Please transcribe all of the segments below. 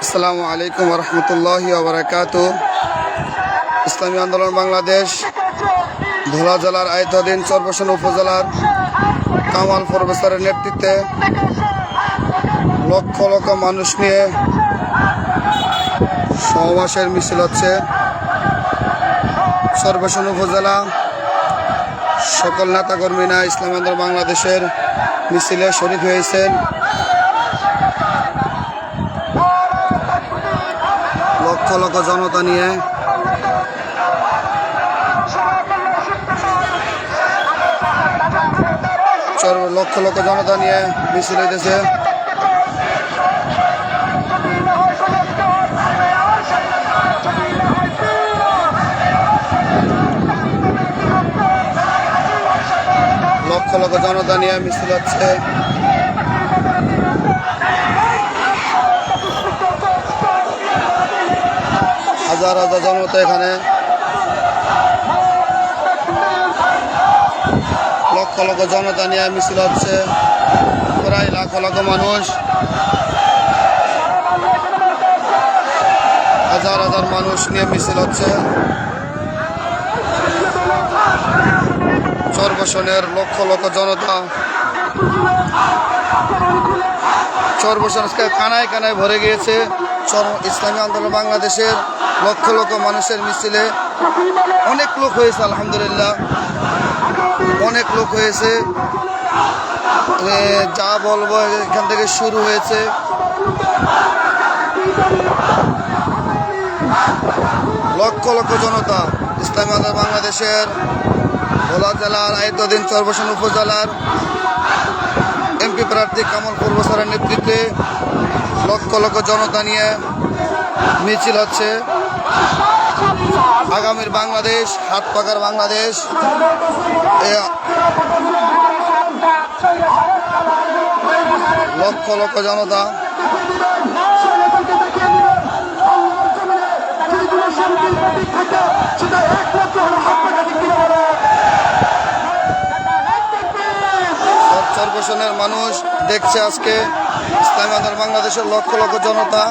আসসালামু আলাইকুম রহমতুল্লাহি ওয়া বারাকাতুহু। ইসলামী আন্দোলন বাংলাদেশ ভোলা জেলার আয়ত্তাধীন চরবসন উপজেলার কামাল প্রফেসরের নেতৃত্বে লক্ষ লক্ষ মানুষ নিয়ে সমাবেশের মিছিল হচ্ছে। চরবসন উপজেলা সকল নেতাকর্মীরা ইসলামী আন্দোলন বাংলাদেশের মিছিলে শরীক হয়েছেন। লক্ষ লক্ষ জনতা নিয়ে লক্ষ লক্ষ জনতা নিয়ে মিছিল হইতেছে। লক্ষ লক্ষ জনতা নিয়ে মিছিল হচ্ছে। হাজার হাজার জনতা এখানে, লক্ষ লক্ষ জনতা নিয়ে মিছিল হচ্ছে। প্রায় লাখ লাখ মানুষ, হাজার হাজার মানুষ নিয়ে মিছিল হচ্ছে। চরবসনের লক্ষ লক্ষ জনতা, চরবসন কানায় কানায় ভরে গিয়েছে। ইসলামী আন্দোলন বাংলাদেশের লক্ষ লক্ষ মানুষের মিছিলে অনেক লোক হয়েছে, আলহামদুলিল্লাহ অনেক লোক হয়েছে। যা বলবো এখান থেকে শুরু হয়েছে। লক্ষ লক্ষ জনতা ইসলামী আন্দোলন বাংলাদেশের ভোলা জেলার আয়ত্তাধীন চরবসন উপজেলার এমপি প্রার্থী কামাল প্রফেসরের নেতৃত্বে লক্ষ লক্ষ জনতা নিয়ে মিছিল হচ্ছে। আগামীর বাংলাদেশ, হাত পাকার বাংলাদেশ, লক্ষ লক্ষ জনতা। চরবসনের মানুষ দেখছে আজকে ইসলামী আন্দোলন বাংলাদেশের লক্ষ লক্ষ জনতা।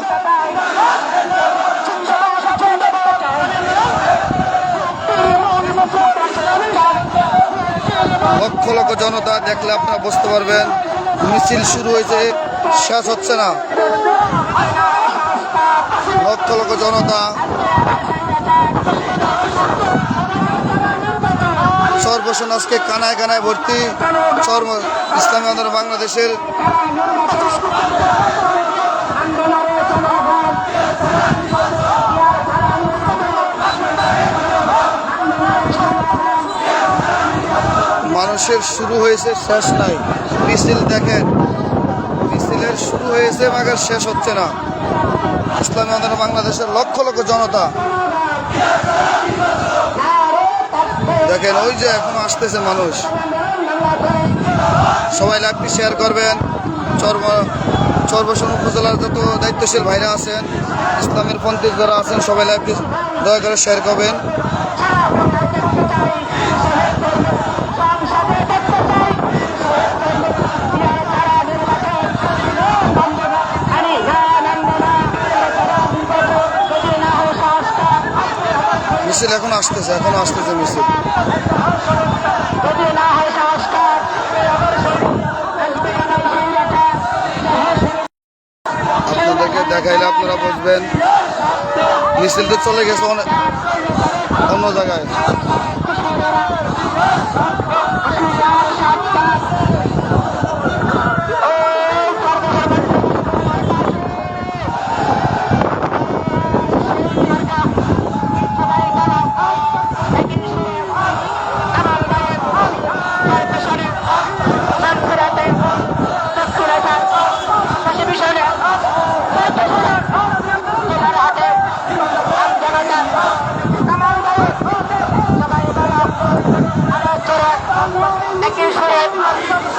লক্ষ লক্ষ জনতা দেখলে আপনারা বুঝতে পারবেন মিছিল শুরু হয়েছে, শেষ হচ্ছে না। লক্ষ লক্ষ জনতা, চরবসন আজকে কানায় কানায় ভর্তি। ইসলামী আন্দোলন বাংলাদেশের মানুষের শুরু হয়েছে, শেষ নাই। মিছিল দেখেন, মিছিলের শুরু হয়েছে মাগার শেষ হচ্ছে না। ইসলামী আন্দোলন বাংলাদেশের লক্ষ লক্ষ জনতা দেখেন, ওই যে এখনো আসতেছে মানুষ। সবাই লাইভটি শেয়ার করবেন। চরবসন উপজেলার যত দায়িত্বশীল ভাইরা আছেন, ইসলামের পন্থী যারা আছেন, সবাই লাইভটি দয়া করে শেয়ার করবেন। মিছিল এখনো আসতেছে মিছিল। আপনাদেরকে দেখাইলে আপনারা বুঝবেন মিছিল তো চলে গেছে অন্য জায়গায়। Thank you.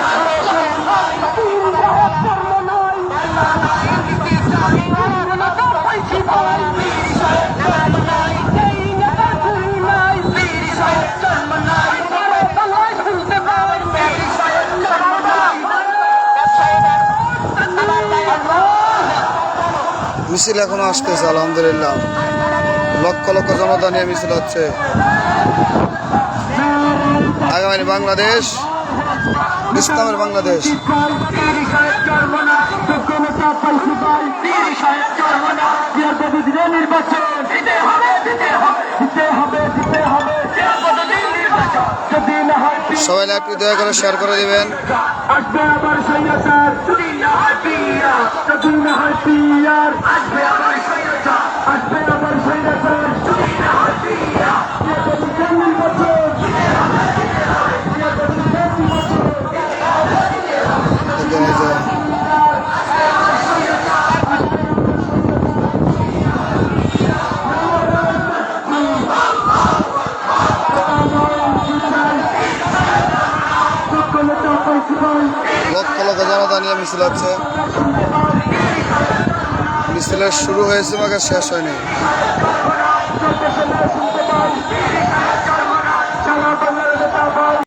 মিছিল এখনো আসতেছে আলহামদুলিল্লাহ, লক্ষ লক্ষ জনতা নিয়ে মিছিল হচ্ছে। আগামী বাংলাদেশ ইসলামের বাংলাদেশ। সবাই লাইভটি দয়া করে শেয়ার করে দিবেন। আসবে আবার সৈন্যচার, যদি না হয় পিয়ার, যদি না হয় পিয়ার, আসবে আবার সৈন্যচার, আসবে আবার সৈন্যচার, যদি না হয় পিয়ার, এখানে যে লক্ষ লক্ষ জনতা নিয়ে মিছিল হচ্ছে। মিছিলের শুরু হয়েছে মাকে শেষ হয়নি।